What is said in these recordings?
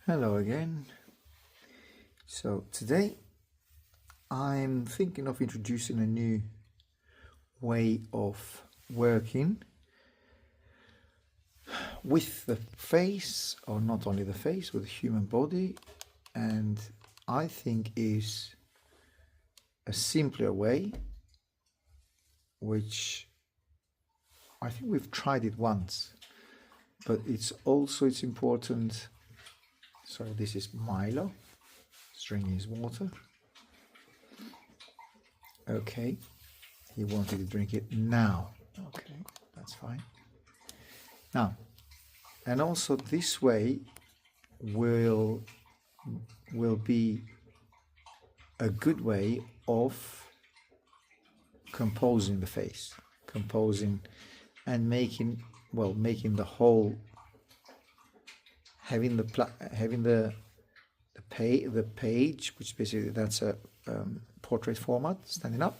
Hello again. So today I'm thinking of introducing a new way of working with the face, or not only the face, with the human body, and I think is a simpler way, which I think we've tried it once, but it's important. So this is Milo, drinking his water. Okay, he wanted to drink it now. Okay, that's fine. Now, and also this way will be a good way of composing the face, composing and making the whole, having the page, which basically that's a portrait format, standing up,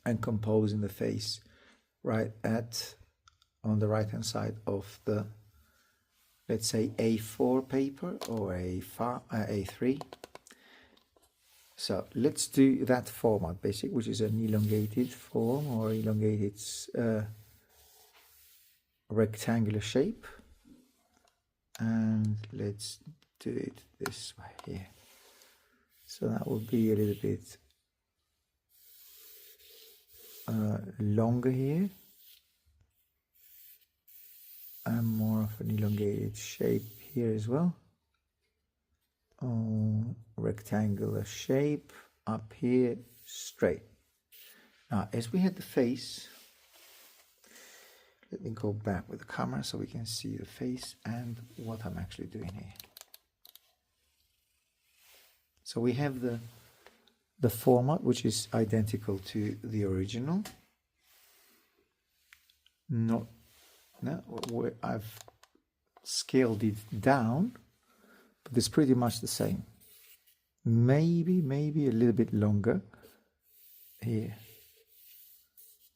and composing the face right on the right hand side of the, let's say, A4 paper or A3. So let's do that format basic, which is an elongated form or elongated rectangular shape, and let's do it this way here. So that will be a little bit longer here and more of an elongated shape here as well. Rectangular shape up here, straight. Now, as we had the face, let me go back with the camera so we can see the face and what I'm actually doing here. So we have the format, which is identical to the original. Where I've scaled it down, but it's pretty much the same. Maybe a little bit longer here,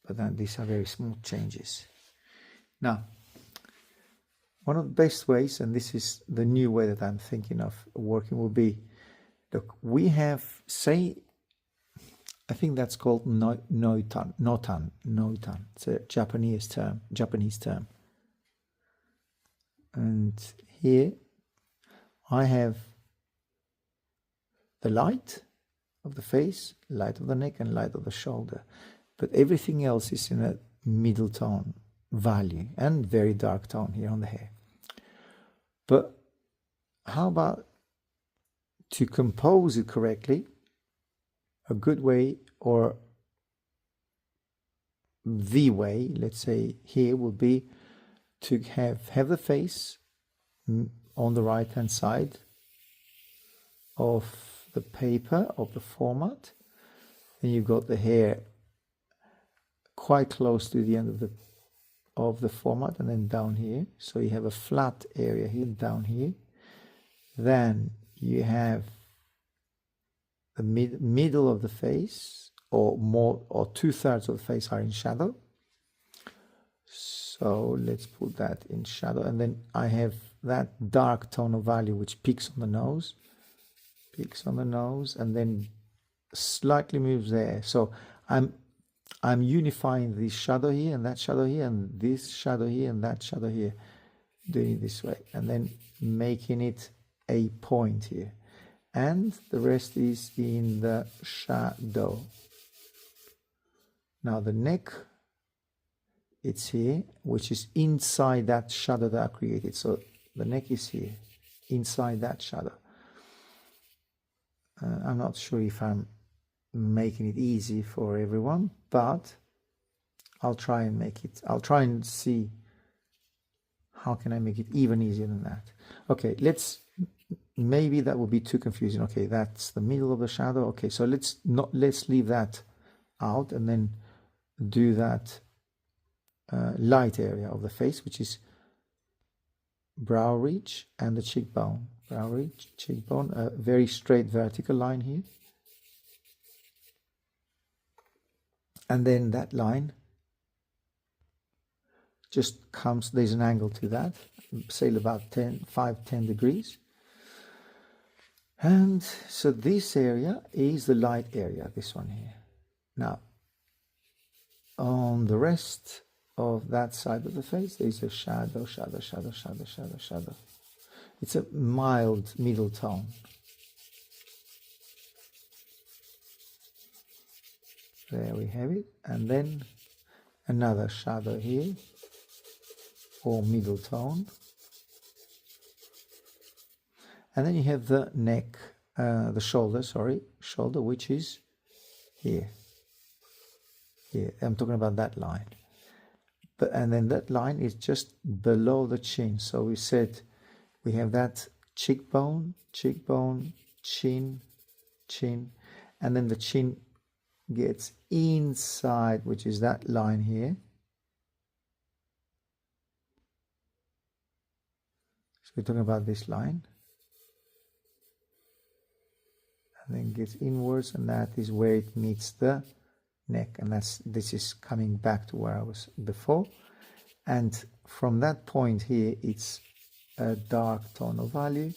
but then these are very small changes. Now, one of the best ways, and this is the new way that I'm thinking of working, will be, look, we have, say, I think that's called notan. It's a Japanese term. And here I have the light of the face, light of the neck, and light of the shoulder. But everything else is in a middle tone value and very dark tone here on the hair. But how about to compose it correctly? A good way, or the way, let's say here, will be to have the face on the right hand side of the paper, of the format, and you've got the hair quite close to the end of the format, and then down here, so you have a flat area here down here. Then you have the middle of the face, or more, or 2/3 of the face are in shadow. So let's put that in shadow, and then I have that dark tone of value which peaks on the nose, and then slightly moves there. So I'm unifying this shadow here and that shadow here and this shadow here and that shadow here, doing it this way, and then making it a point here, and the rest is in the shadow. Now the neck, it's here, which is inside that shadow that I created. So the neck is here, inside that shadow. I'm not sure if I'm making it easy for everyone, but I'll try and see how can I make it even easier than that. Okay, maybe that will be too confusing. Okay, that's the middle of the shadow. Okay, so let's leave that out and then do that light area of the face, which is brow ridge and the cheekbone. Brow ridge, cheekbone, a very straight vertical line here, and then that line just comes, there's an angle to that, say about 5-10 degrees. And so this area is the light area, this one here. Now, on the rest of that side of the face, there's a shadow, shadow, shadow, shadow, shadow, shadow. It's a mild middle tone. There we have it. And then another shadow here, or middle tone. And then you have the neck, the shoulder, shoulder, which is here. Here, I'm talking about that line. And then that line is just below the chin. So we said we have that cheekbone, cheekbone, chin, chin, and then the chin gets inside, which is that line here. So we're talking about this line. And then gets inwards, and that is where it meets the neck, and this is coming back to where I was before. And from that point here, it's a dark tonal value.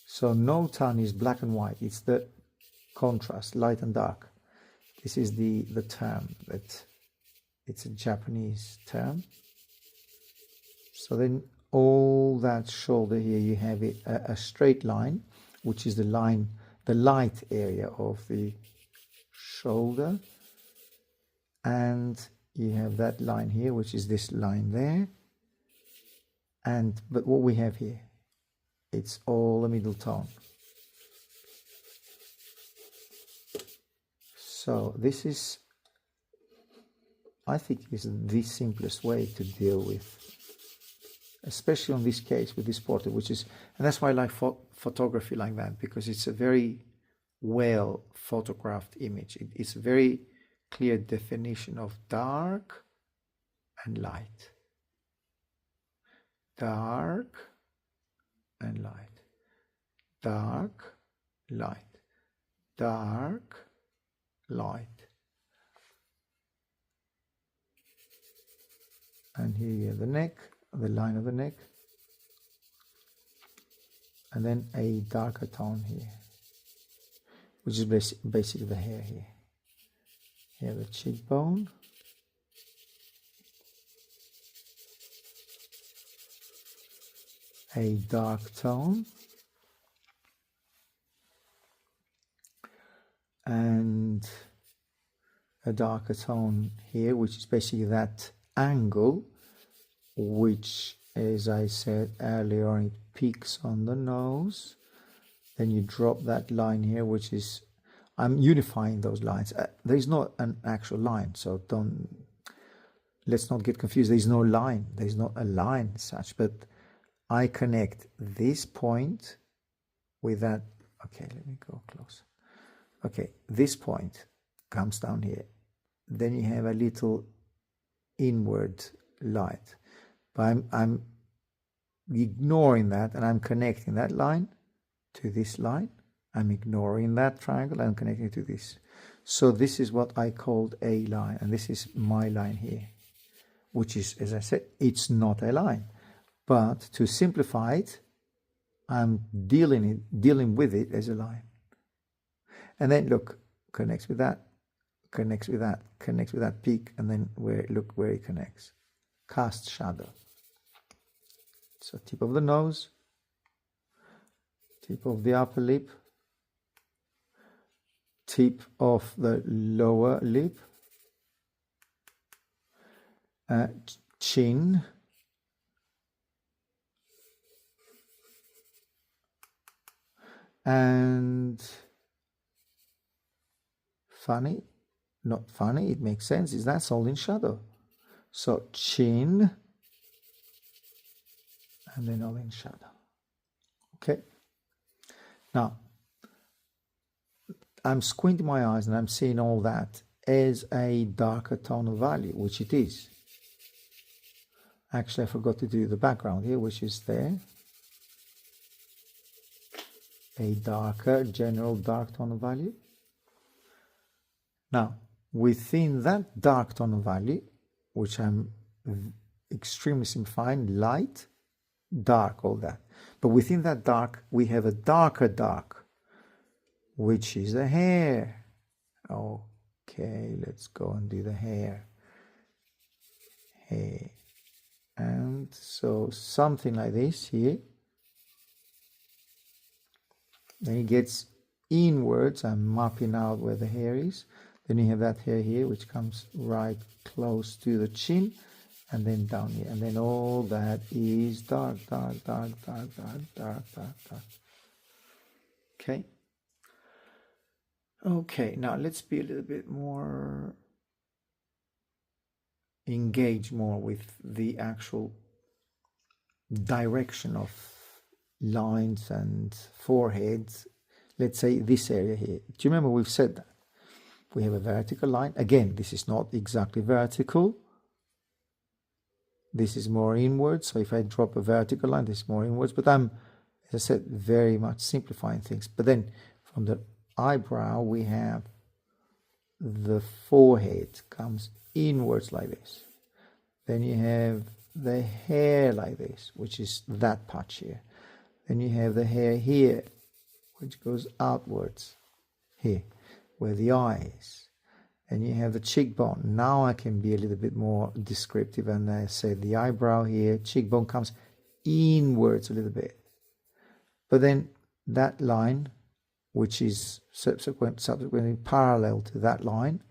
So no tone is black and white, it's the contrast, light and dark. This is the term, that it's a Japanese term. So then all that shoulder here, you have it a straight line, which is the line, the light area of the shoulder, and you have that line here, which is this line there. But what we have here, it's all a middle tone. So this is, I think, is the simplest way to deal with, especially on this case with this portrait, which is, and that's why I like photography like that, because it's a very well photographed image. It's a very clear definition of dark and light. Dark and light. Dark, light. Dark, light. And here you have the neck, the line of the neck, and then a darker tone here, which is basically the hair here. Here the cheekbone, a dark tone, and a darker tone here, which is basically that angle, which, as I said earlier on, it peaks on the nose. Then you drop that line here, which is, I'm unifying those lines. There is not an actual line, so let's not get confused. There is no line. There is not a line as such, but I connect this point with that. Okay, let me go closer. Okay, this point comes down here. Then you have a little inward light, but I'm ignoring that, and I'm connecting that line to this line. I'm ignoring that triangle and connecting it to this. So this is what I called a line, and this is my line here, which is, as I said, it's not a line. But to simplify it, I'm dealing with it as a line. And then look, connects with that, connects with that, connects with that peak, and then look where it connects. Cast shadow. So tip of the nose, tip of the upper lip, tip of the lower lip, chin, and funny, not funny, it makes sense, is that's all in shadow. So chin, and then all in shadow. Okay. Now, I'm squinting my eyes and I'm seeing all that as a darker tonal value, which it is. Actually, I forgot to do the background here, which is there. A darker, general dark tonal value. Now, within that dark tonal value, which I'm extremely simplifying, light, dark, all that. But within that dark, we have a darker dark, which is the hair. Okay, let's go and do the hair. Hair. And so something like this here. Then it gets inwards. I'm mapping out where the hair is. Then you have that hair here, which comes right close to the chin, and then down here. And then all that is dark, dark, dark, dark, dark, dark, dark, dark. Okay. Okay, now let's be a little bit more engaged more with the actual direction of lines and foreheads. Let's say this area here. Do you remember we've said that? We have a vertical line. Again, this is not exactly vertical. This is more inwards. So if I drop a vertical line, this is more inwards. But I'm, as I said, very much simplifying things. But then from the eyebrow, we have the forehead comes inwards like this. Then you have the hair like this, which is that patch here. Then you have the hair here, which goes outwards here, where the eye is. And you have the cheekbone. Now I can be a little bit more descriptive, and I say the eyebrow here, cheekbone comes inwards a little bit. But then that line, which is subsequently parallel to that line,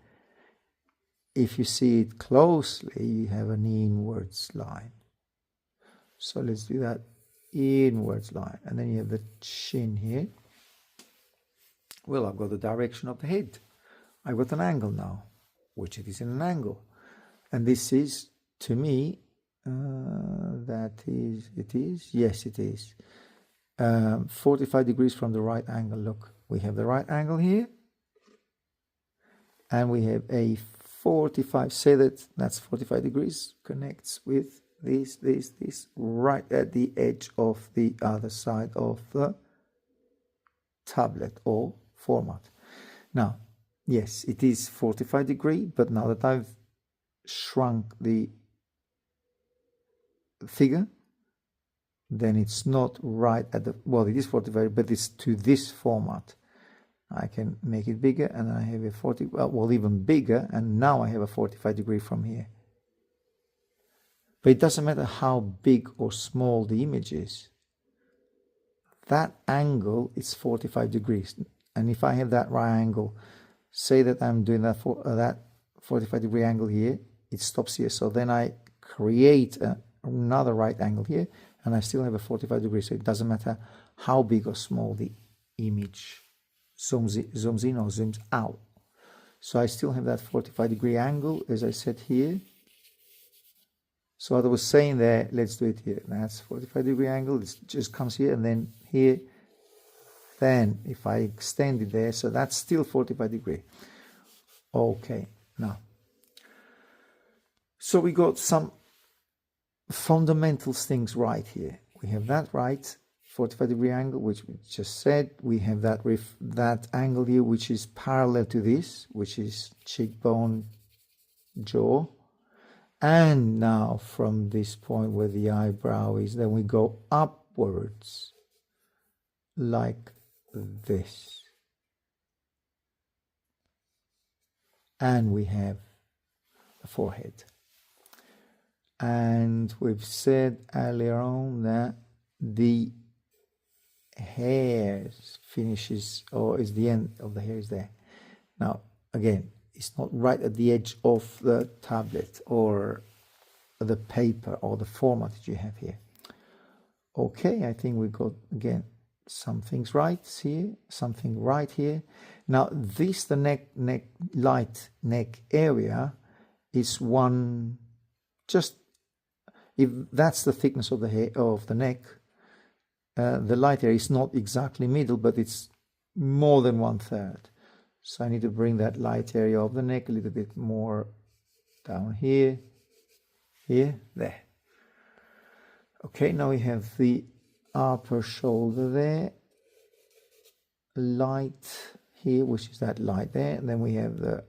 if you see it closely, you have an inwards line. So let's do that inwards line. And then you have the chin here. Well, I've got the direction of the head. I've got an angle now, which it is in an angle. And this is, to me, yes, it is. 45 degrees from the right angle. Look, we have the right angle here. And we have a 45, say that's 45 degrees, connects with this, right at the edge of the other side of the tablet or format. Now, yes, it is 45 degree, but now that I've shrunk the figure, then it's not right at the, well, it is 45, but it's to this format. I can make it bigger, and I have a 40, well, even bigger, and now I have a 45 degree from here. But it doesn't matter how big or small the image is. That angle is 45 degrees. And if I have that right angle, say that I'm doing that for that 45 degree angle here, it stops here. So then I create another right angle here, and I still have a 45 degrees. So it doesn't matter how big or small the image zooms in or zooms out. So I still have that 45 degree angle, as I said here. So what I was saying there, let's do it here. That's 45 degree angle. It just comes here and then here. Then if I extend it there, so that's still 45 degree. Okay, now. So we got some fundamental things right here. We have that right 45 degree angle, which we just said. We have that with that angle here, which is parallel to this, which is cheekbone, jaw. And now from this point where the eyebrow is, then we go upwards like this. And we have the forehead. And we've said earlier on that the hair finishes, or is the end of the hair is there. Now, again, it's not right at the edge of the tablet or the paper or the format that you have here. Okay, I think we got, again, some things right here, something right here. Now, this, the light neck area is one, just, if that's the thickness of the hair, of the neck, the light area is not exactly middle, but it's more than 1/3. So I need to bring that light area of the neck a little bit more down here, there. Okay, now we have the upper shoulder there, light here, which is that light there, and then we have the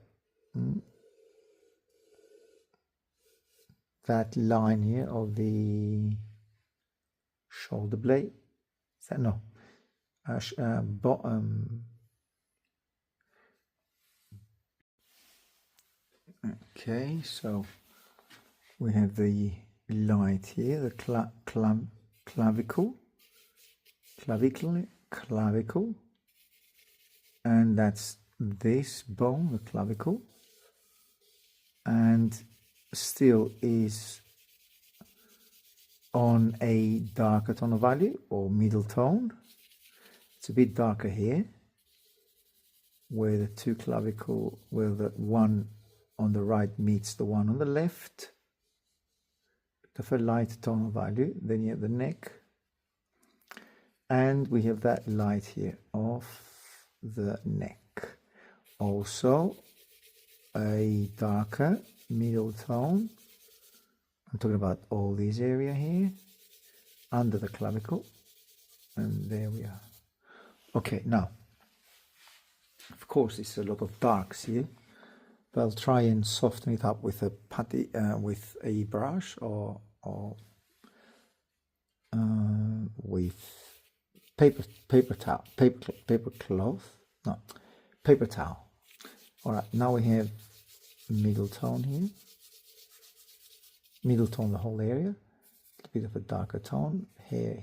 that line here of the shoulder blade. Is that no? Bottom. Okay, so we have the light here, the clavicle, and that's this bone, the clavicle, and still is on a darker tone of value or middle tone. It's a bit darker here, where the two clavicle, where the one on the right meets the one on the left, of a light tone of value. Then you have the neck, and we have that light here of the neck. Also a darker middle tone. I'm talking about all this area here, under the clavicle, and there we are. Okay, now, of course, there's a lot of darks here, but I'll try and soften it up with a putty, with a brush, or with paper towel, paper towel. All right, now we have middle tone here, middle tone the whole area, a bit of a darker tone here.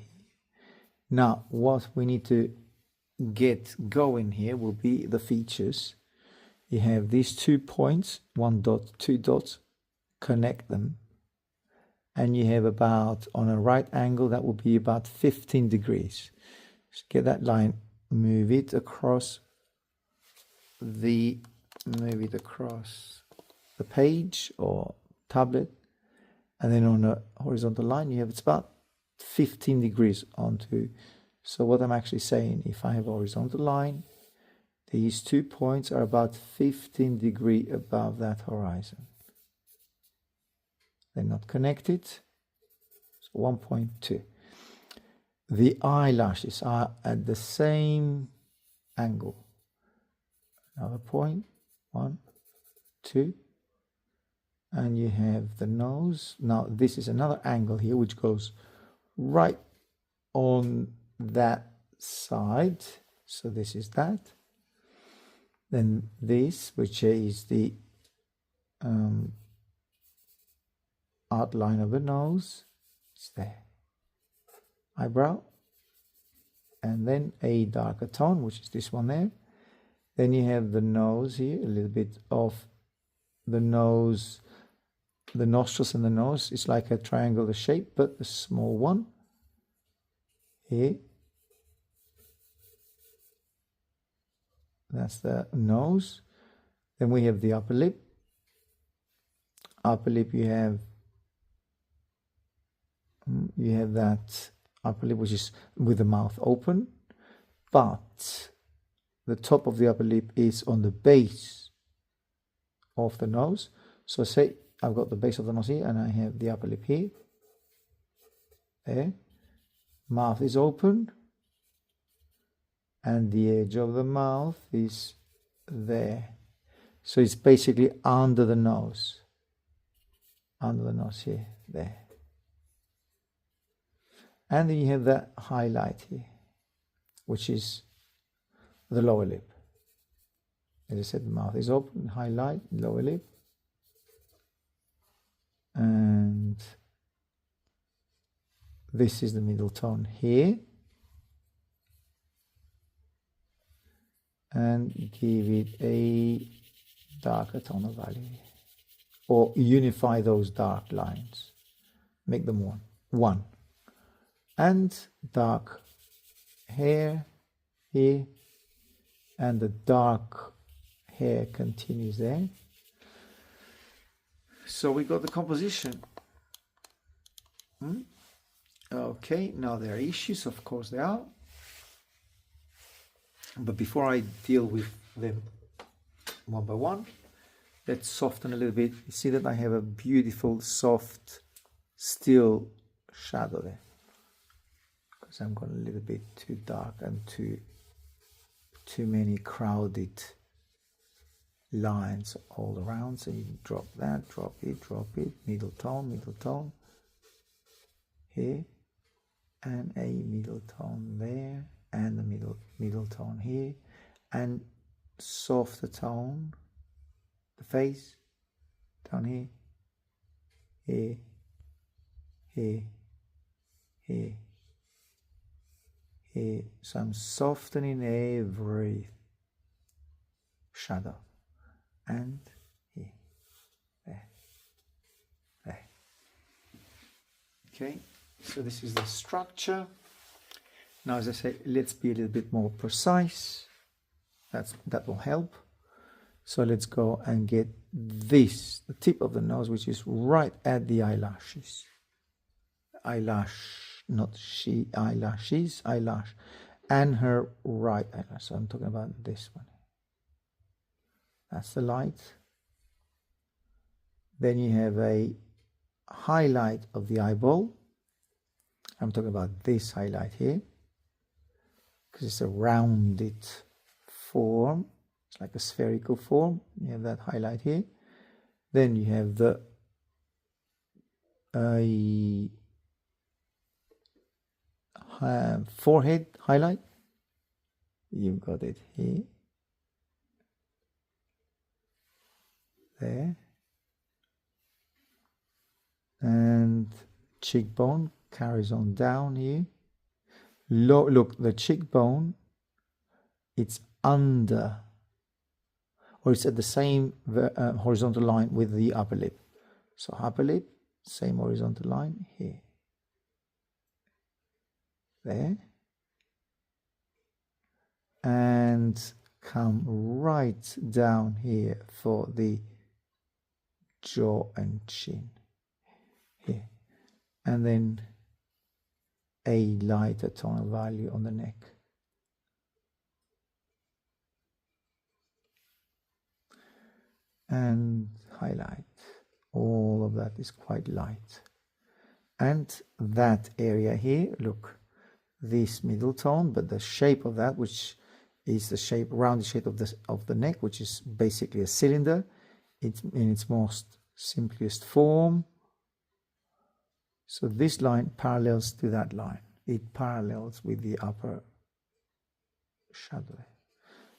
Now, what we need to get going here will be the features. You have these 2 points, 1 dot, 2 dots, connect them, and you have about, on a right angle, that will be about 15 degrees. So get that line, move it across the page or tablet, and then on a horizontal line you have, it's about 15 degrees onto. So what I'm actually saying, if I have a horizontal line, these 2 points are about 15 degrees above that horizon. They're not connected, so 1.2. The eyelashes are at the same angle. Another point, 1, 2, and you have the nose. Now this is another angle here which goes right on that side, so this is that. Then this, which is the outline of the nose, it's there. Eyebrow, and then a darker tone, which is this one there. Then you have the nose here, a little bit of the nose, the nostrils and the nose. It's like a triangular shape, but a small one here. That's the nose. Then we have the upper lip. Upper lip, you have that upper lip which is with the mouth open, but the top of the upper lip is on the base of the nose. So say I've got the base of the nose here and I have the upper lip here. There. Mouth is open and the edge of the mouth is there. So it's basically under the nose. Under the nose here, there. And then you have that highlight here, which is the lower lip. As I said, the mouth is open, highlight, lower lip. And this is the middle tone here. And give it a darker tone of value. Or unify those dark lines. Make them one. And dark hair here, and the dark hair continues there. So we got the composition. Okay, now there are issues, of course there are. But before I deal with them one by one, let's soften a little bit. You see that I have a beautiful, soft, still shadow there. Because I'm going a little bit too dark and too many crowded lines all around. So you drop that, drop it, middle tone here, and a middle tone there, and the middle tone here, and softer tone, the face down here, here, here, here, here. So I'm softening every shadow, and here, there, there. Okay, so this is the structure. Now, as I say, let's be a little bit more precise. That will help. So let's go and get this, the tip of the nose, which is right at the eyelashes. Eyelash, not she, eyelashes, eyelash, and her right eyelash. So I'm talking about this one. That's the light. Then you have a highlight of the eyeball. I'm talking about this highlight here, because it's a rounded form. It's like a spherical form. You have that highlight here. Then you have the forehead highlight. You've got it here, there, and cheekbone carries on down here. Look, the cheekbone, it's under, or it's at the same horizontal line with the upper lip. So upper lip, same horizontal line here, there, and come right down here for the jaw and chin here, and then a lighter tonal value on the neck. And highlight. All of that is quite light. And that area here, look, this middle tone, but the shape of that, which is the shape, rounded shape of the neck, which is basically a cylinder. It's in its most simplest form. So this line parallels to that line. It parallels with the upper shadow.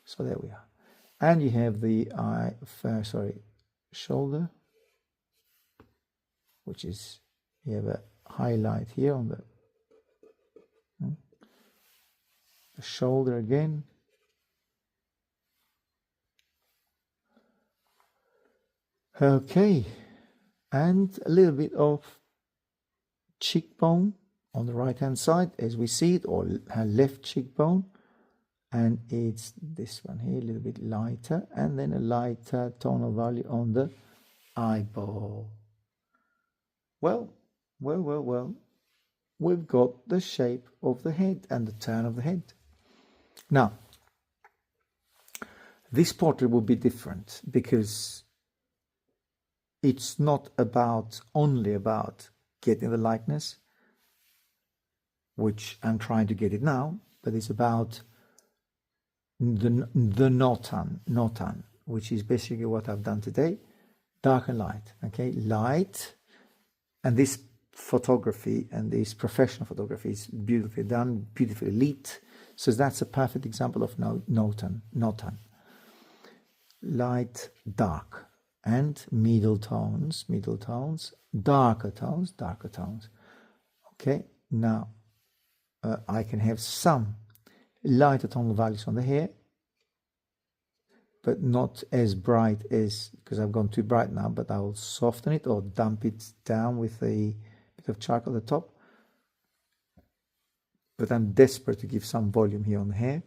So there we are. And you have the shoulder, which is, you have a highlight here on the shoulder again. Okay, and a little bit of cheekbone on the right hand side as we see it, or her left cheekbone, and it's this one here, a little bit lighter, and then a lighter tonal value on the eyeball. Well, we've got the shape of the head and the turn of the head. Now, this portrait will be different because it's not only about getting the likeness, which I'm trying to get it now, but it's about the notan, which is basically what I've done today, dark and light. Okay, light, and this photography and this professional photography is beautifully done, beautifully lit. So that's a perfect example of notan. Light, dark, and middle tones, darker tones. Okay, now I can have some lighter tonal values on the hair, but not as bright as, because I've gone too bright now, but I will soften it or dump it down with a bit of charcoal at the top. But I'm desperate to give some volume here on the hair.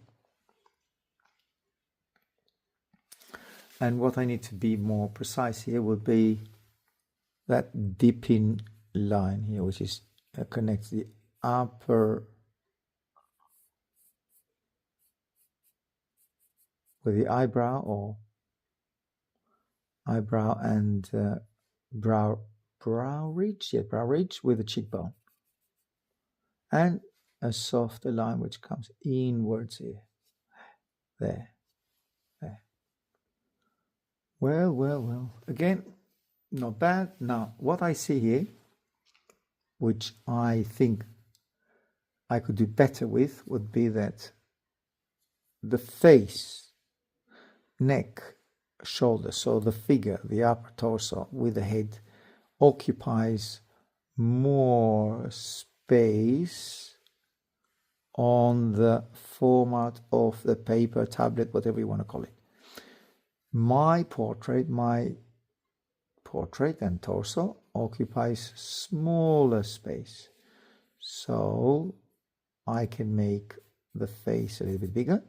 And what I need to be more precise here would be that dipping line here, which is connects the upper with the eyebrow, or eyebrow and brow ridge with the cheekbone, and a softer line which comes inwards here, there. Well. Again, not bad. Now, what I see here, which I think I could do better with, would be that the face, neck, shoulder, so the figure, the upper torso with the head, occupies more space on the format of the paper, tablet, whatever you want to call it. My portrait and torso occupies smaller space, so I can make the face a little bit bigger.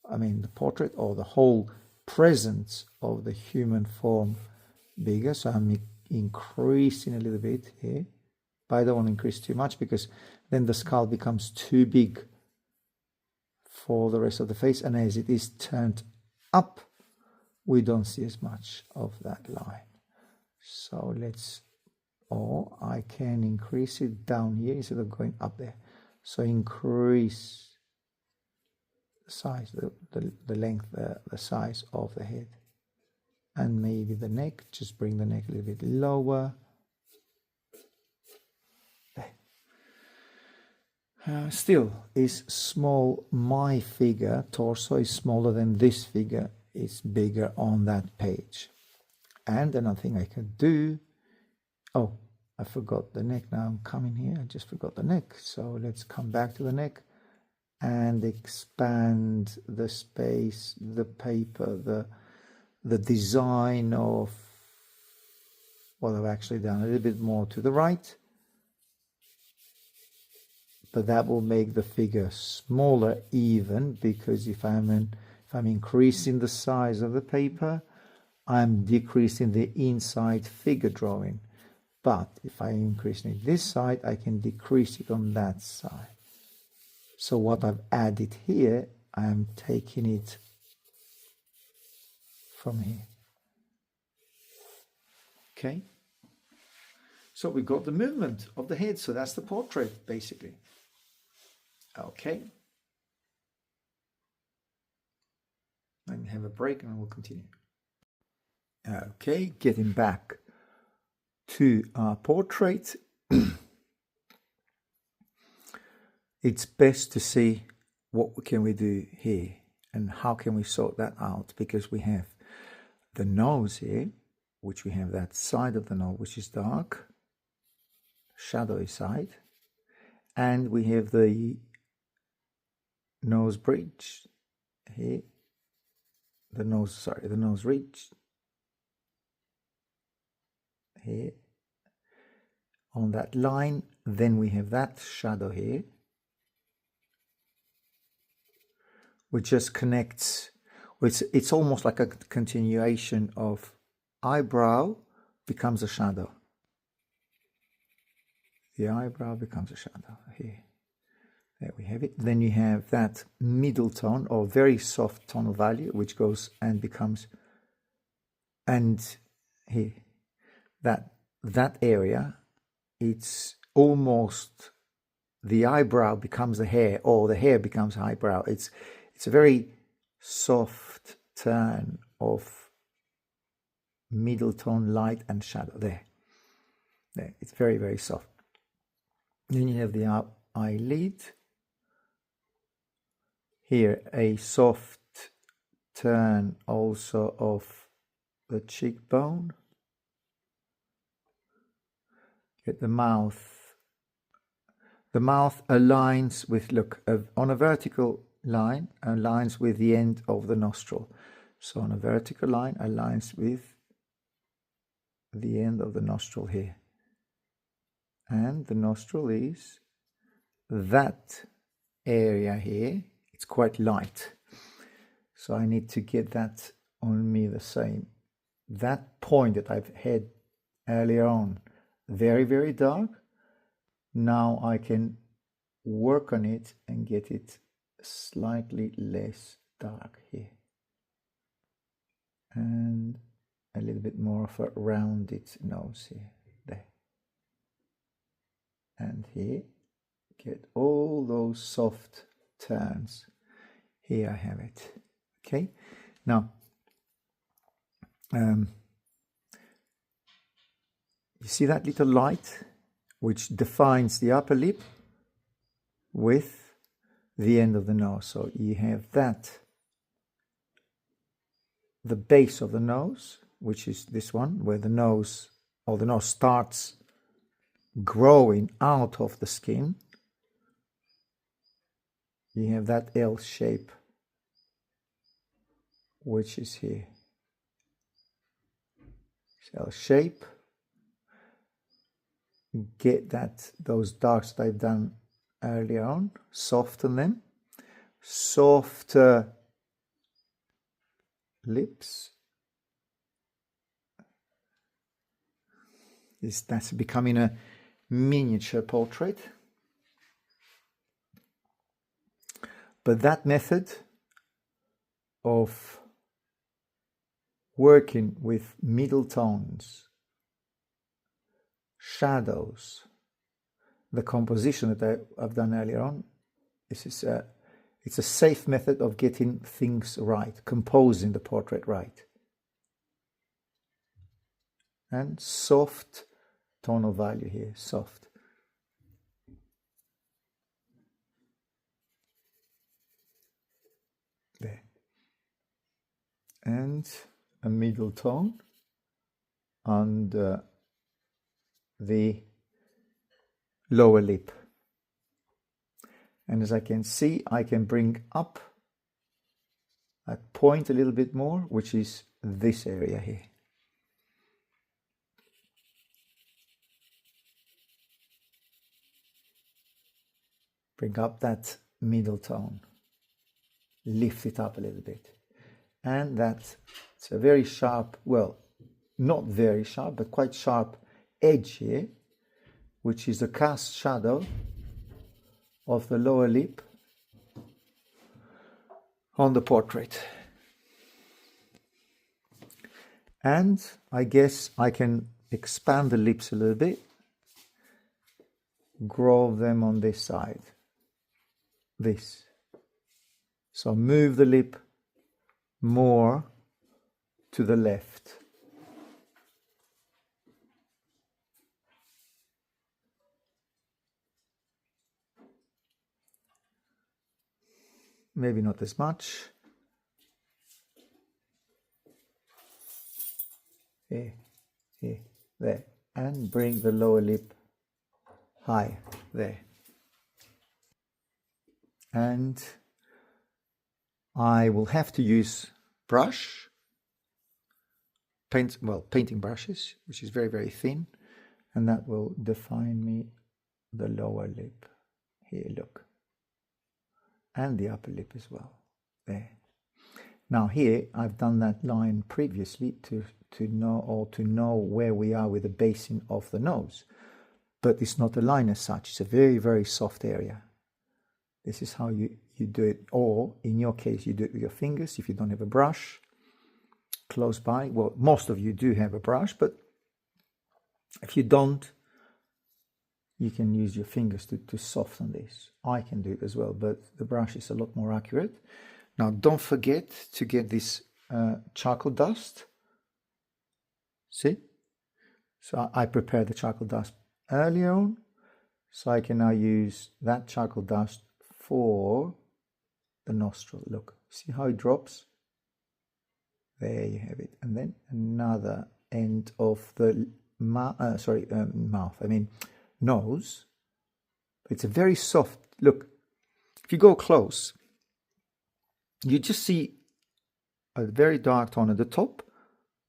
I mean the portrait or the whole presence of the human form bigger, so I'm increasing a little bit here, but I don't want to increase too much because then the skull becomes too big for the rest of the face, and as it is turned up, we don't see as much of that line. So or I can increase it down here instead of going up there. So increase the size, the length, the size of the head. And maybe the neck, just bring the neck a little bit lower. There. Still is small. My figure, torso, is smaller than this figure. It's bigger on that page. And another thing I can do, oh, I forgot the neck. Now I'm coming here, I just forgot the neck. So let's come back to the neck and expand the space, the paper, the design of what I've actually done a little bit more to the right, but that will make the figure smaller even, because if I'm increasing the size of the paper, I'm decreasing the inside figure drawing. But if I'm increasing it this side, I can decrease it on that side. So what I've added here, I'm taking it from here. Okay. So we've got the movement of the head. So that's the portrait, basically. Okay. Let me have a break and we'll continue. Okay, getting back to our portrait. It's best to see what can we do here and how can we sort that out, because we have the nose here, which we have that side of the nose which is dark, shadowy side, and we have the nose bridge here, the nose ridge here on that line. Then we have that shadow here, which just connects. It's almost like a continuation of eyebrow becomes a shadow. The eyebrow becomes a shadow here. There we have it. Then you have that middle tone or very soft tonal value, which goes and becomes, and here, that area, it's almost the eyebrow becomes the hair, or the hair becomes eyebrow. It's a very soft turn of middle tone, light and shadow there. It's very, very soft. Then you have the eyelid. Here, a soft turn also of the cheekbone. Get the mouth. The mouth aligns with, look, on a vertical line, aligns with the end of the nostril. So on a vertical line, aligns with the end of the nostril here. And the nostril is that area here. It's quite light. So I need to get that on me the same. That point that I've had earlier on, very, very dark. Now I can work on it and get it slightly less dark here. And a little bit more of a rounded nose here, there. And here, get all those soft turns. Here I have it. Okay. Now, You see that little light which defines the upper lip with the end of the nose. So you have that, the base of the nose, which is this one, where the nose starts growing out of the skin. You have that L shape, which is here. L shape. Get those darks that I've done earlier on, soften them. Softer lips. That's becoming a miniature portrait. But that method of working with middle tones, shadows, the composition that I've done earlier on, it's a safe method of getting things right, composing the portrait right. And soft tone of value here, soft. There. And a middle tone under the lower lip. And as I can see, I can bring up that point a little bit more, which is this area here. Bring up that middle tone, lift it up a little bit. And it's a very sharp, well, not very sharp, but quite sharp edge here, which is the cast shadow of the lower lip on the portrait. And I guess I can expand the lips a little bit, grow them on this side. This. So move the lip more to the left. Maybe not as much. Here, here, there. And bring the lower lip high, there. And I will have to use painting brushes, which is very, very thin, and that will define me the lower lip. Here, look. And the upper lip as well, there. Now here, I've done that line previously to know where we are with the basing of the nose. But it's not a line as such, it's a very, very soft area. This is how you do it, or in your case, you do it with your fingers if you don't have a brush close by. Well, most of you do have a brush, but if you don't, you can use your fingers to soften this. I can do it as well, but the brush is a lot more accurate. Now, don't forget to get this charcoal dust. See? So I prepared the charcoal dust earlier on, so I can now use that charcoal dust for the nostril. Look, see how it drops? There you have it. And then another end of the nose. It's a very soft, look, if you go close, you just see a very dark tone at the top.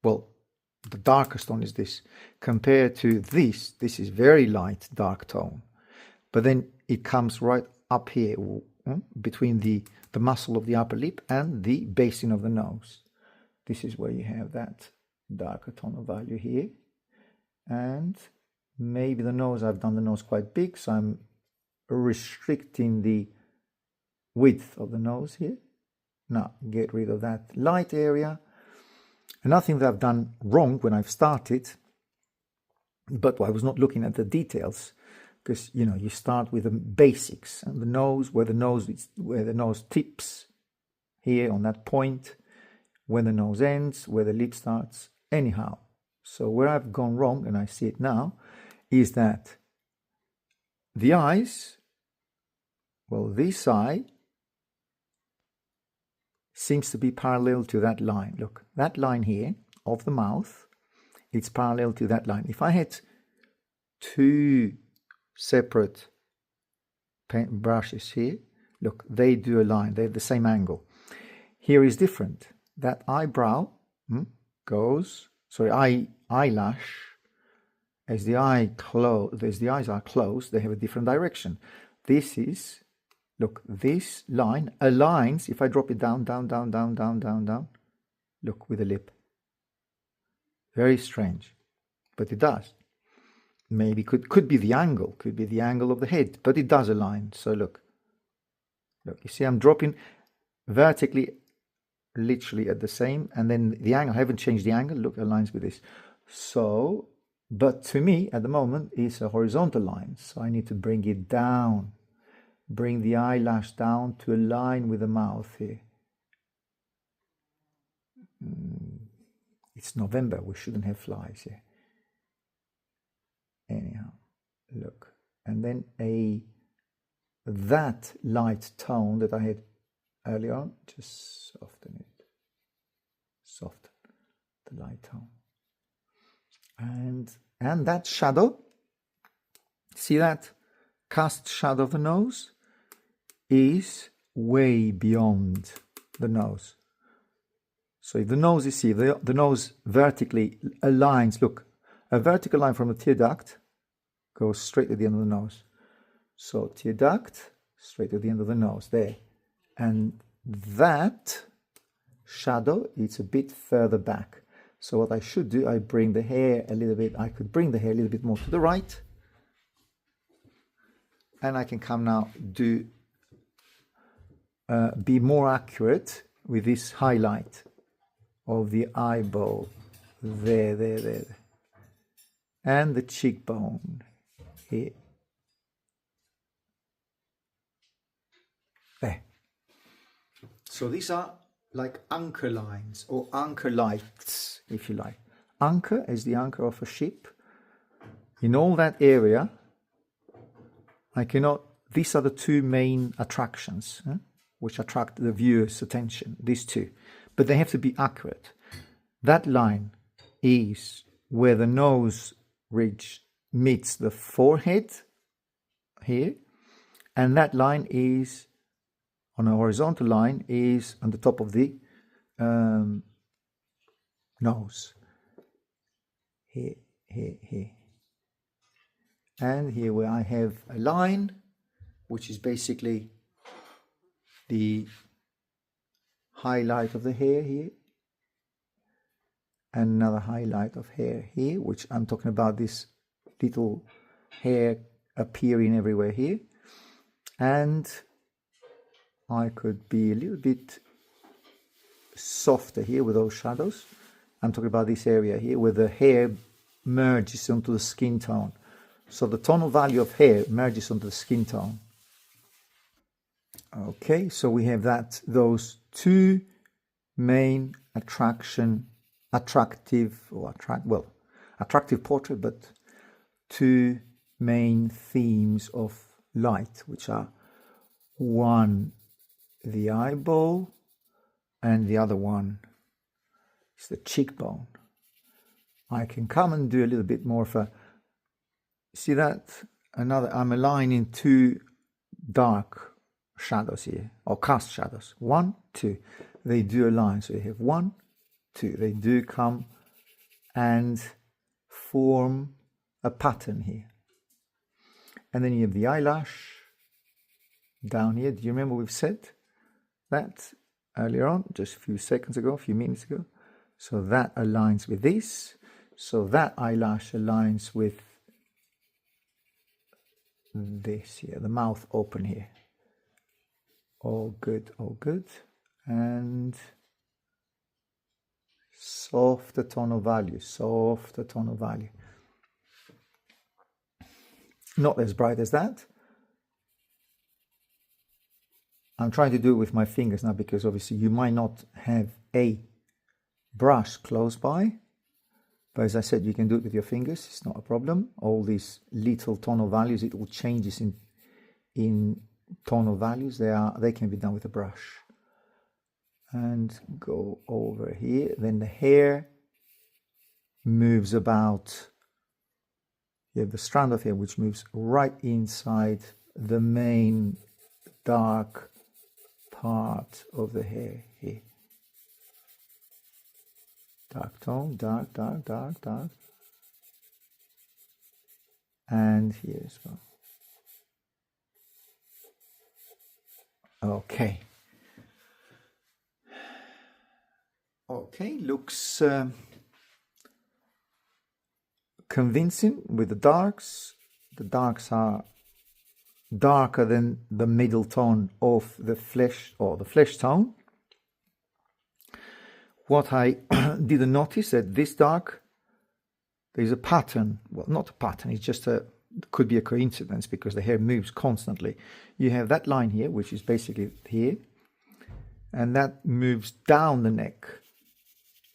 Well, the darkest tone is this. Compared to this is very light, dark tone. But then it comes right up here between the muscle of the upper lip and the basing of the nose. This is where you have that darker tone of value here. And maybe the nose, I've done the nose quite big, so I'm restricting the width of the nose here. Now, get rid of that light area. Another thing that I've done wrong when I've started, but I was not looking at the details, because you start with the basics and the nose, where the nose tips here on that point, where the nose ends, where the lip starts, Anyhow, so where I've gone wrong, and I see it now, is that the eyes, well, this eye seems to be parallel to that line. Look, that line here of the mouth, it's parallel to that line. If I had two separate paint brushes here, look, they do a line, they have the same angle. Here is different. That eyebrow goes, sorry, eyelash, as the eyes are closed, they have a different direction. This is, look, this line aligns, if I drop it down, look, with the lip. Very strange, but it does. Maybe could be the angle of the head, but it does align. So look, you see I'm dropping vertically, literally at the same, and then the angle, I haven't changed the angle, look, aligns with this. So, but to me at the moment it's a horizontal line, so I need to bring it down, bring the eyelash down to align with the mouth here. It's November, we shouldn't have flies here. Anyhow, look, and then that light tone that I had earlier on, just soften it, soften the light tone, and that shadow, see that cast shadow of the nose is way beyond the nose. So if the nose, you see, the nose vertically aligns, look, a vertical line from the tear duct goes straight to the end of the nose. So tear duct, straight to the end of the nose, there. And that shadow, it's a bit further back. So what I should do, I bring the hair a little bit, I could bring the hair a little bit more to the right. And I can come now, be more accurate with this highlight of the eyeball. There. And the cheekbone here. There. So these are like anchor lines or anchor lights, if you like. Anchor is the anchor of a ship. In all that area, these are the two main attractions, which attract the viewer's attention, these two. But they have to be accurate. That line is where the nose ridge meets the forehead here, and that line is on a horizontal line is on the top of the nose here, and here where I have a line which is basically the highlight of the hair here, and another highlight of hair here, which I'm talking about this little hair appearing everywhere here. And I could be a little bit softer here with those shadows. I'm talking about this area here where the hair merges onto the skin tone. So the tonal value of hair merges onto the skin tone. Okay, so we have those two main attractive portrait, but two main themes of light, which are one, the eyeball, and the other one is the cheekbone. I can come and do a little bit more of a, see that? I'm aligning two dark shadows here, or cast shadows. 1, 2. They do align. So you have 1, 2. They do come and form a pattern here. And then you have the eyelash down here. Do you remember we've said that earlier on, just a few minutes ago? So that aligns with this. So that eyelash aligns with this here, the mouth open here. All good, all good. And softer tonal value. Not as bright as that. I'm trying to do it with my fingers now because obviously you might not have a brush close by. But as I said, you can do it with your fingers. It's not a problem. All these little tonal values, it all changes in tonal values. They can be done with a brush. And go over here. Then the hair moves about. You have the strand of hair which moves right inside the main dark part of the hair here. Dark tone, dark, dark, dark, dark. And here as well. Okay. Okay, looks convincing with the darks. The darks are darker than the middle tone of the flesh, or the flesh tone. What I didn't notice that this dark, there's a pattern. Well, not a pattern, it's just could be a coincidence because the hair moves constantly. You have that line here, which is basically here, and that moves down the neck.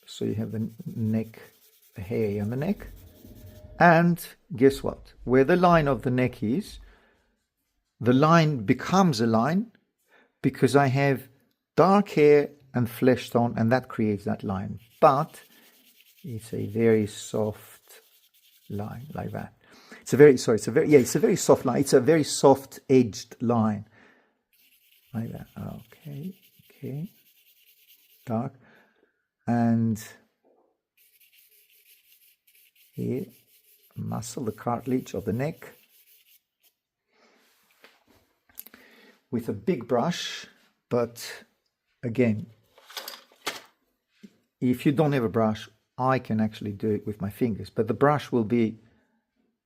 So you have the neck, the hair on the neck. And guess what? Where the line of the neck is, the line becomes a line because I have dark hair and flesh tone, and that creates that line. But it's a very soft line like that. It's a very soft line. It's a very soft edged line like that. Okay, dark, and here, muscle, the cartilage of the neck, with a big brush. But again, if you don't have a brush, I can actually do it with my fingers, but the brush will be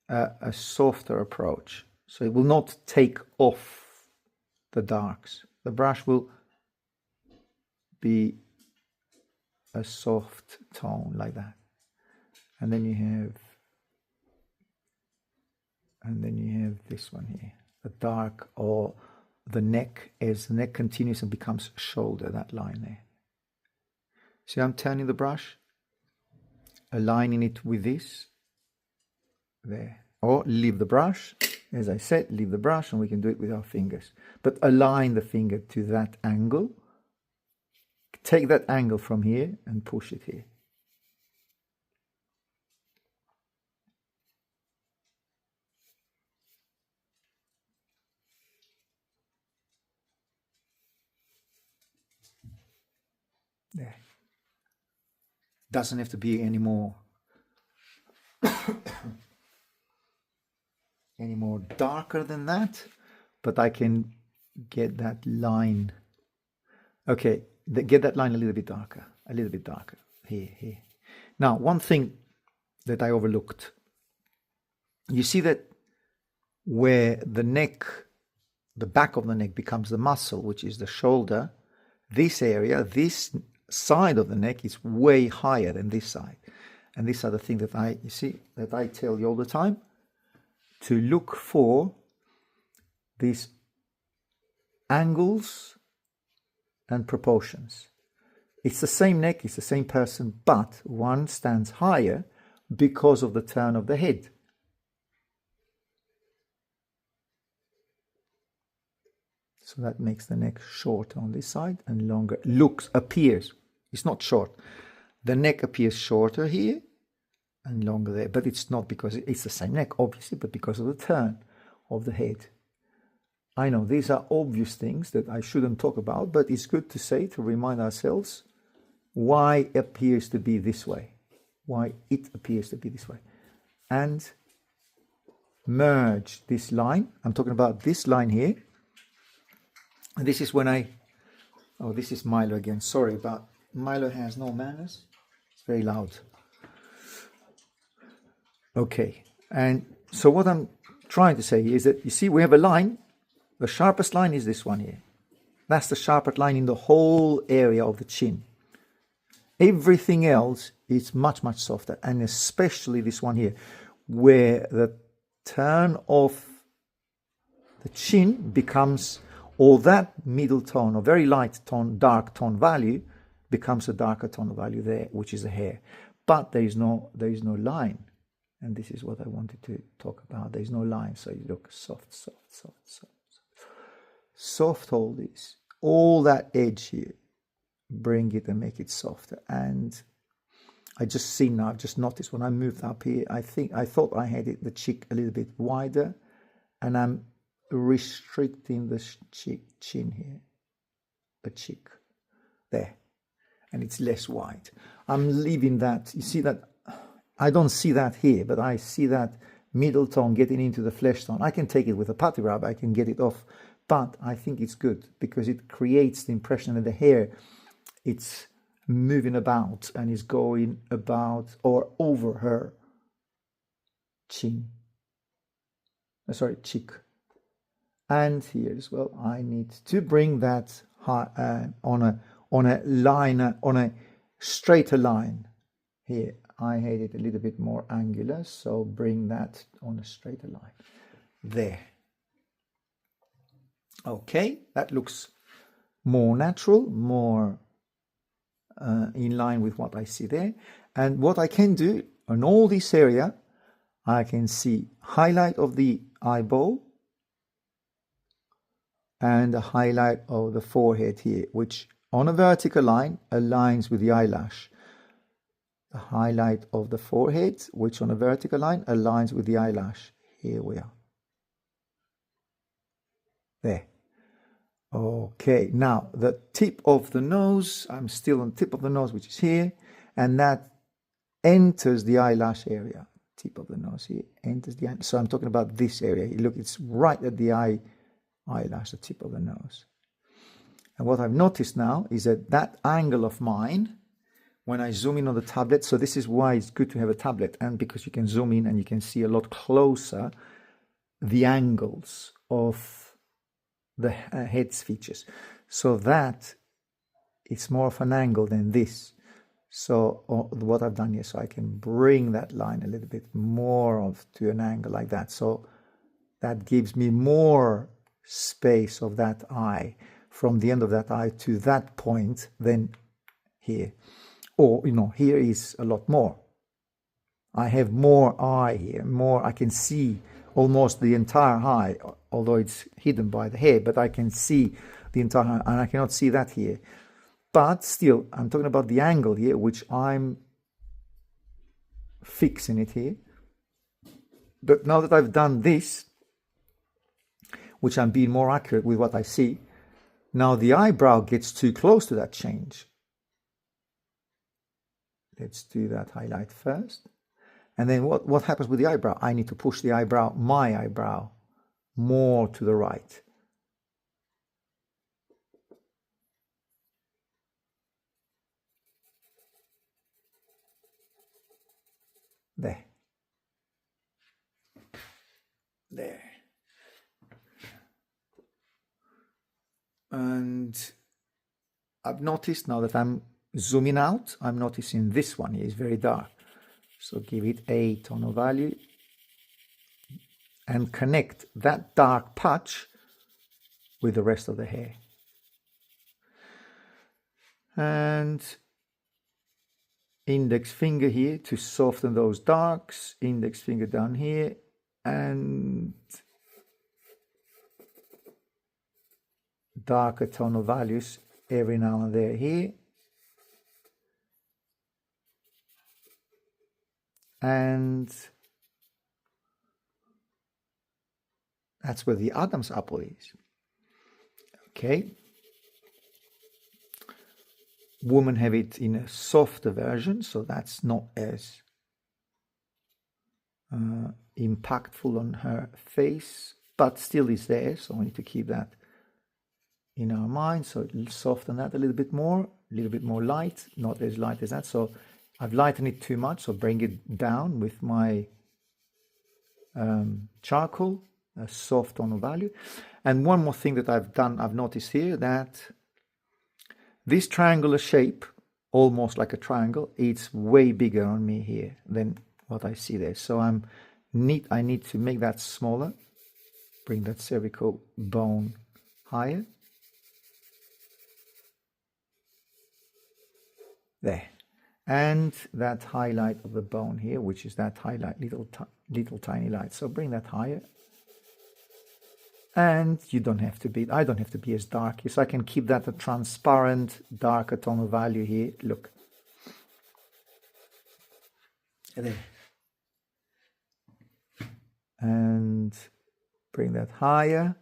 a softer approach, so it will not take off the darks. The brush will be a soft tone like that, and then you have this one here, the dark, or the neck, as the neck continues and becomes shoulder, that line there. See, I'm turning the brush, aligning it with this there, or leave the brush. As I said, leave the brush, and we can do it with our fingers, but align the finger to that angle. Take that angle from here and push it here. There. Doesn't have to be any more darker than that, but I can get that line. Okay, get that line a little bit darker here. Now, one thing that I overlooked, you see that where the neck, the back of the neck becomes the muscle, which is the shoulder, this area, this side of the neck is way higher than this side. And these are the things that I tell you all the time, to look for these angles and proportions. It's the same neck, it's the same person, but one stands higher because of the turn of the head. So that makes the neck shorter on this side and longer. Appears. It's not short. The neck appears shorter here and longer there, but it's not because it's the same neck, obviously, but because of the turn of the head. I know these are obvious things that I shouldn't talk about, but it's good to say, to remind ourselves why it appears to be this way. And merge this line. I'm talking about this line here. And this is when this is Milo again. Sorry, but Milo has no manners. It's very loud. Okay, and so what I'm trying to say is that, you see, we have a line. The sharpest line is this one here. That's the sharpest line in the whole area of the chin. Everything else is much, much softer, and especially this one here, where the turn of the chin becomes, or that middle tone, or very light tone, dark tone value, becomes a darker tone of value there, which is the hair. but there is no line. And this is what I wanted to talk about. There is no line, so you look soft, soft, soft, soft, soft. Soft all this, all that edge here, bring it and make it softer. And I just see now, I've just noticed when I moved up here, I thought I had the cheek a little bit wider, and I'm restricting the chin here, the cheek, there, and it's less wide. I'm leaving that, you see that, I don't see that here, but I see that middle tone getting into the flesh tone. I can take it with a putty rub, I can get it off, but I think it's good because it creates the impression that the hair, it's moving about and is going about or over her cheek. And here as well, I need to bring that on a line, on a straighter line here. I had it a little bit more angular, so bring that on a straighter line. There. Okay, that looks more natural, more in line with what I see there. And what I can do on all this area, I can see highlight of the eyeball and a highlight of the forehead here, which on a vertical line aligns with the eyelash. The highlight of the forehead, which on a vertical line aligns with the eyelash. Here we are. There. Okay, now the tip of the nose, I'm still on the tip of the nose, which is here, and that enters the eyelash area. Tip of the nose here enters the eyelash. So I'm talking about this area. Look, it's right at the eyelash, the tip of the nose. And what I've noticed now is that that angle of mine, when I zoom in on the tablet, so this is why it's good to have a tablet, and because you can zoom in and you can see a lot closer the angles of the head's features, so that it's more of an angle than this. So what I've done here, so I can bring that line a little bit more to an angle like that. So that gives me more space of that eye, from the end of that eye to that point than here. Or, here is a lot more. I have more eye here, more, I can see almost the entire eye, although it's hidden by the hair, but I can see the entire eye, and I cannot see that here. But still, I'm talking about the angle here, which I'm fixing it here. But now that I've done this, which I'm being more accurate with what I see, now the eyebrow gets too close to that change. Let's do that highlight first. And then what happens with the eyebrow? I need to push the eyebrow, my eyebrow, more to the right. There. There. And I've noticed now that I'm zooming out, I'm noticing this one here is very dark. So give it a tonal value and connect that dark patch with the rest of the hair. And index finger here to soften those darks, index finger down here, and darker tonal values every now and there here. And that's where the Adam's apple is. Okay. Women have it in a softer version, so that's not as impactful on her face, but still is there, so we need to keep that in our mind. So it'll soften that a little bit more light, not as light as that. So I've lightened it too much, so bring it down with my charcoal, a soft tonal value. And one more thing that I've noticed here, that this triangular shape, almost like a triangle, it's way bigger on me here than what I see there. So I need to make that smaller, bring that cervical bone higher. There. and that highlight of the bone here, which is that highlight, little tiny light. So bring that higher. And you don't have to be, I don't have to be as dark here, so I can keep that a transparent, darker tonal value here. Look. There. And bring that higher,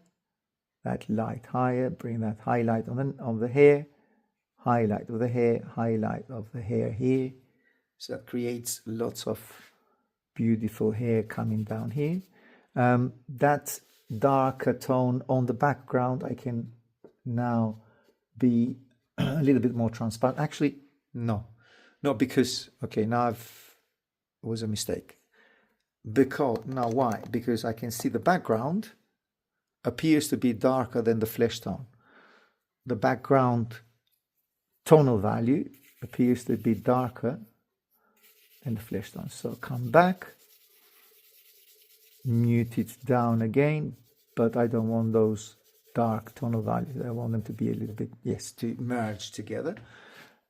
that light higher, bring that highlight on the hair, highlight of the hair, highlight of the hair here. So that creates lots of beautiful hair coming down here. That darker tone on the background, I can now be a little bit more transparent. Actually, no, because, okay, now it was a mistake. Because, now why? Because I can see the background appears to be darker than the flesh tone. The background tonal value appears to be darker than the flesh tone. So come back, mute it down again, but I don't want those dark tonal values. I want them to be a little bit, yes, to merge together.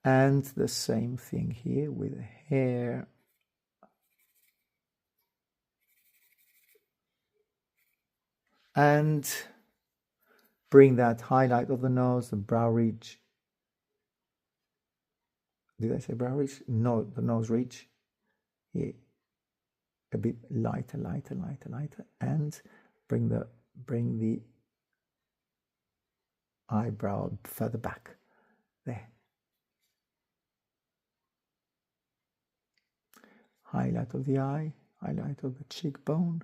And the same thing here with the hair. And bring that highlight of the nose, the brow ridge. Did I say brow ridge? No, the nose ridge. Here, a bit lighter, and bring the eyebrow further back. There. Highlight of the eye, highlight of the cheekbone.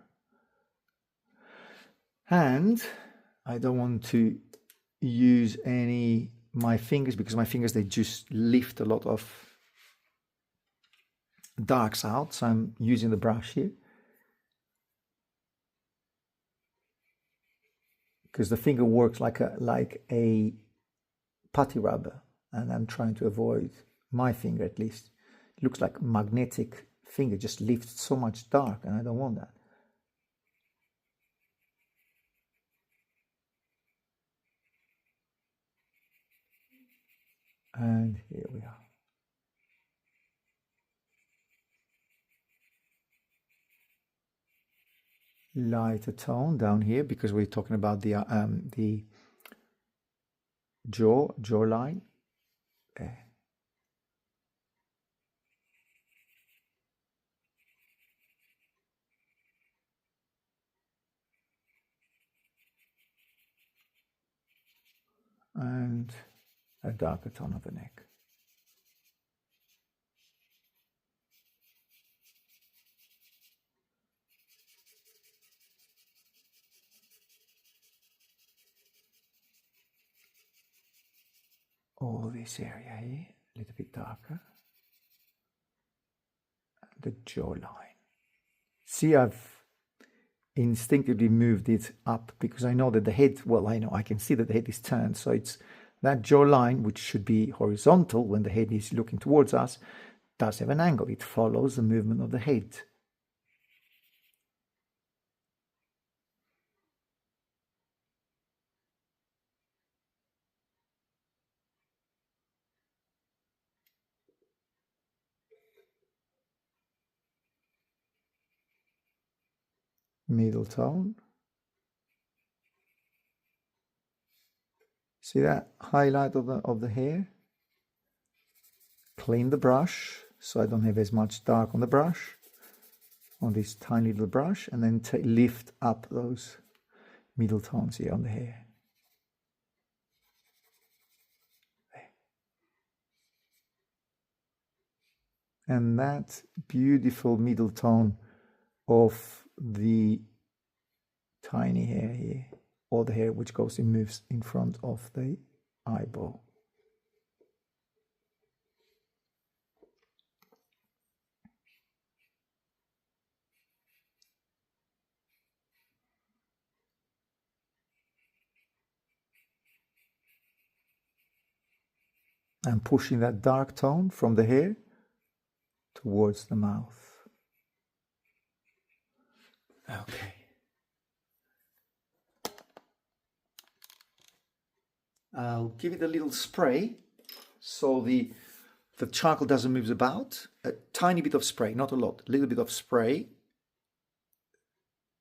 And I don't want to use my fingers, because my fingers, they just lift a lot of darks out. So I'm using the brush here, because the finger works like a putty rubber, and I'm trying to avoid, my finger at least, it looks like magnetic finger, just lifts so much dark, and I don't want that. And here we are. Lighter tone down here, because we're talking about the jawline. There. And a darker tone of the neck. All this area here, a little bit darker. The jawline. See, I've instinctively moved it up because I know that the head, well, I can see that the head is turned. So it's that jawline, which should be horizontal when the head is looking towards us, does have an angle. It follows the movement of the head. Middle tone. See that highlight of the hair? Clean the brush so I don't have as much dark on the brush, on this tiny little brush, and then lift up those middle tones here on the hair. And that beautiful middle tone of the tiny hair here, or the hair which goes and moves in front of the eyeball. And pushing that dark tone from the hair towards the mouth. Okay. I'll give it a little spray so the the charcoal doesn't move about, a tiny bit of spray, not a lot, a little bit of spray,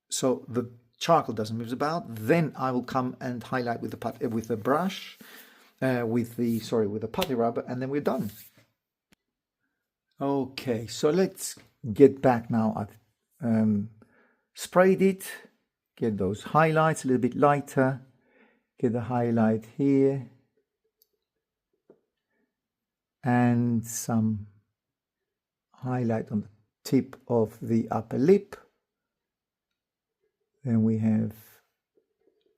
so the charcoal doesn't move about. Then I will come and highlight with the brush, with the putty rubber, and then we're done. Okay, so let's get back now. I've sprayed it, get those highlights a little bit lighter, get the highlight here, and some highlight on the tip of the upper lip. Then we have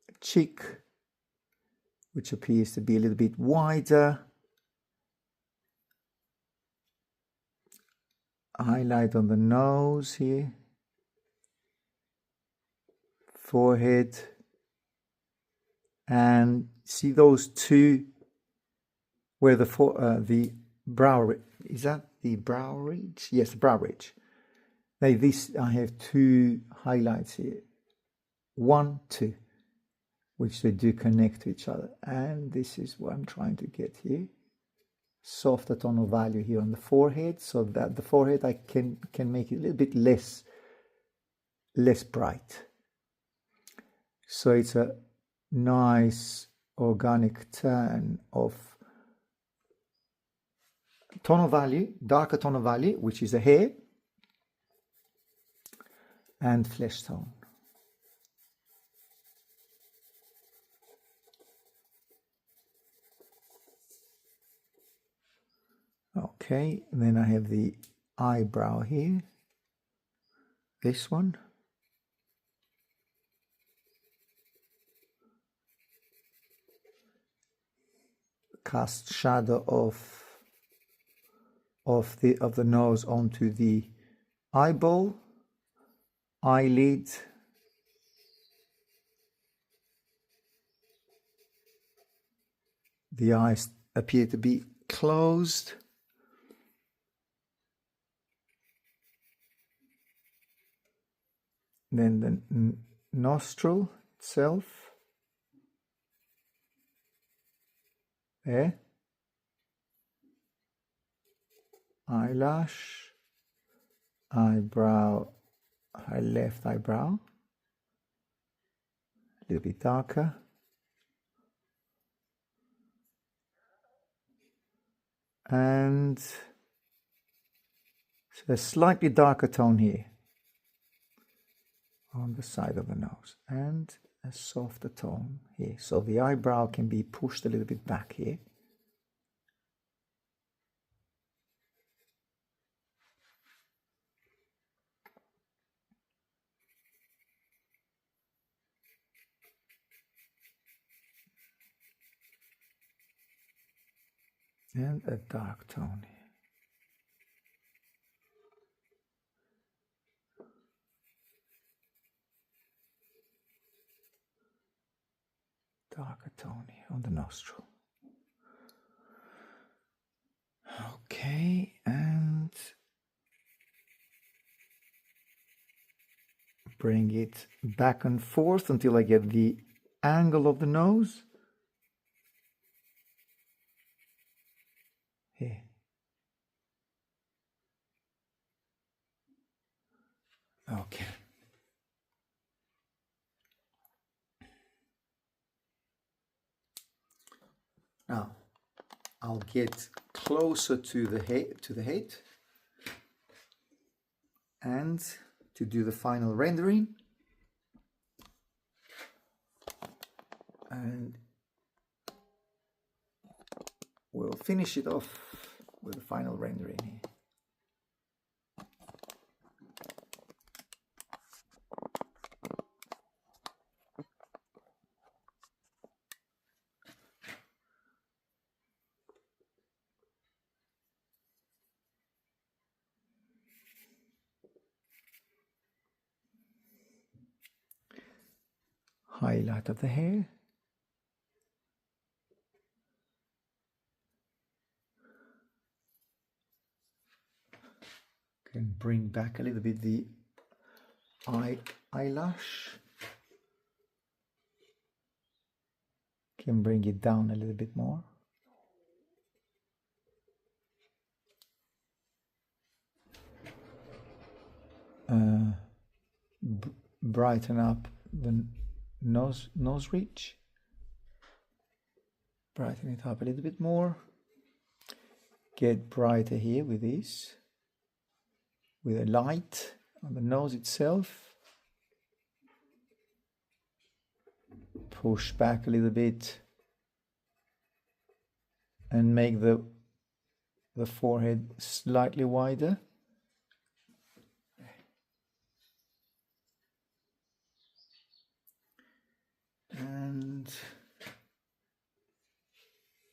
a cheek, which appears to be a little bit wider. Highlight on the nose here. Forehead. And see those two where the brow, is that the brow ridge? Yes, the brow ridge. Now this, I have two highlights here. 1, 2, which they do connect to each other. And this is what I'm trying to get here. Softer tonal value here on the forehead, so that the forehead I can make it a little bit less bright. So it's a nice organic turn of tonal value, darker tonal value, which is the hair, and flesh tone. Okay, and then I have the eyebrow here, this one. Cast shadow of the nose onto the eyeball, eyelid, the eyes appear to be closed. Then the nostril itself, there, eyelash, eyebrow, her left eyebrow, a little bit darker, and a slightly darker tone here on the side of the nose, and a softer tone here. So the eyebrow can be pushed a little bit back here. And a dark tone here. Darker tone here on the nostril. Okay, and bring it back and forth until I get the angle of the nose. Here. Okay. Now, I'll get closer to the head, and to do the final rendering. And we'll finish it off with the final rendering here. Highlight of the hair. Can bring back a little bit the eyelash. Can bring it down a little bit more. brighten up the nose ridge. Brighten it up a little bit more. Get brighter here with this, with a light on the nose itself. Push back a little bit and make the forehead slightly wider. And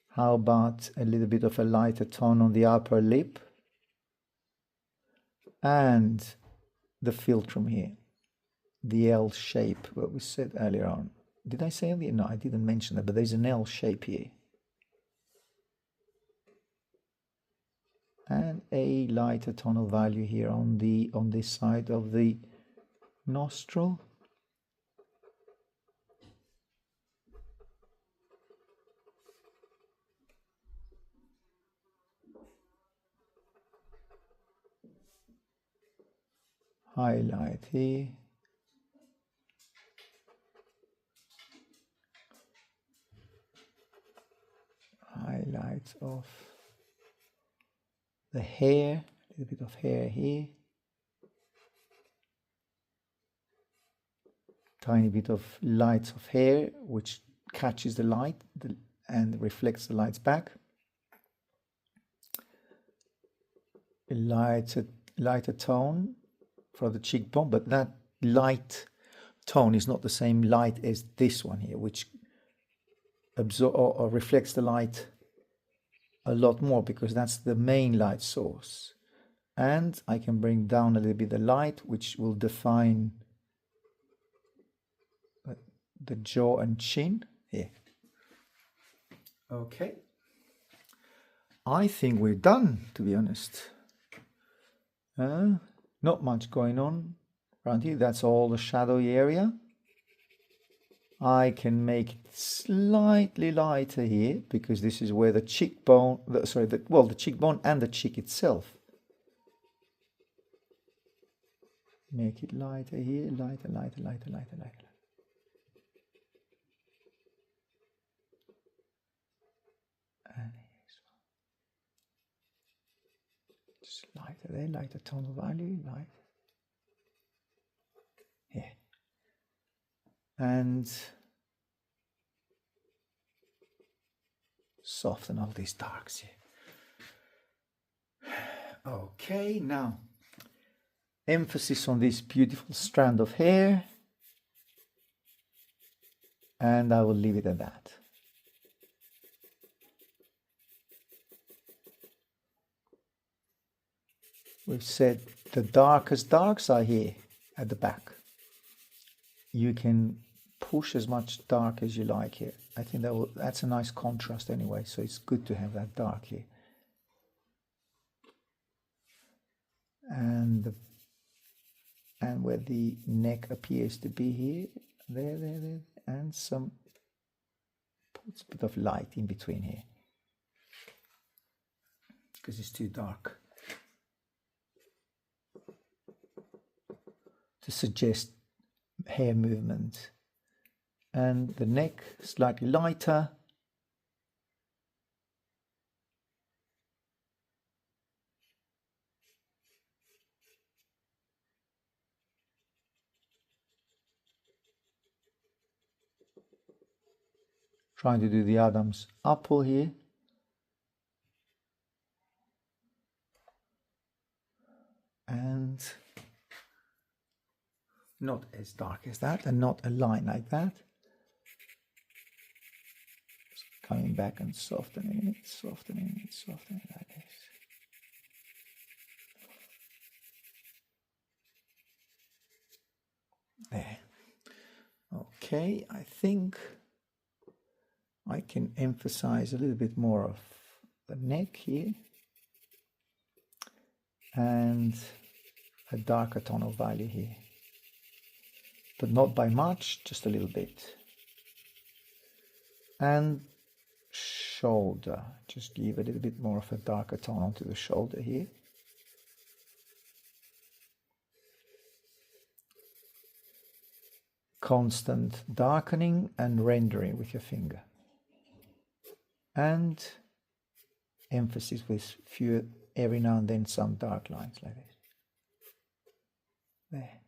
how about a little bit of a lighter tone on the upper lip and the philtrum here, the L shape, what we said earlier on. Did I say earlier? No, I didn't mention that, but there's an L shape here. And a lighter tonal value here on this side of the nostril. Highlight here. Highlight of the hair, a little bit of hair here. Tiny bit of lights of hair, which catches the light and reflects the lights back. A lighter tone for the cheekbone, but that light tone is not the same light as this one here, which absorbs or reflects the light a lot more, because that's the main light source. And I can bring down a little bit the light, which will define the jaw and chin here. Okay, I think we're done, to be honest. Not much going on around here. That's all the shadowy area. I can make it slightly lighter here, because this is where the cheekbone, the cheekbone and the cheek itself. Make it lighter here, lighter. And just lighter there, lighter tonal value, light. Here. And soften all these darks here. Okay, now emphasis on this beautiful strand of hair, and I will leave it at that. We've said the darkest darks are here at the back. You can push as much dark as you like here. I think that's a nice contrast anyway, so it's good to have that dark here. And where the neck appears to be here, there, and puts a bit of light in between here, because it's too dark to suggest hair movement. And the neck slightly lighter. Trying to do the Adam's apple here. And not as dark as that, and not a line like that. Just coming back and softening it like this. There. Okay, I think I can emphasize a little bit more of the neck here, and a darker tonal value here, but not by much, just a little bit. And shoulder, just give a little bit more of a darker tone onto the shoulder here. constant darkening and rendering with your finger. And emphasis with few, every now and then some dark lines like this. There.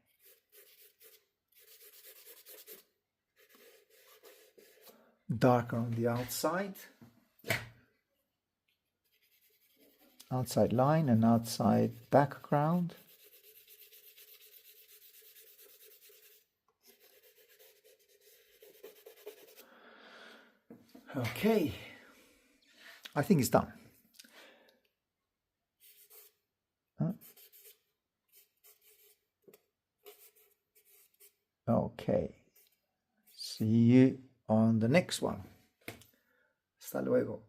Darker on the outside line and outside background. Okay, I think it's done. Okay, see you on the next one. Hasta luego.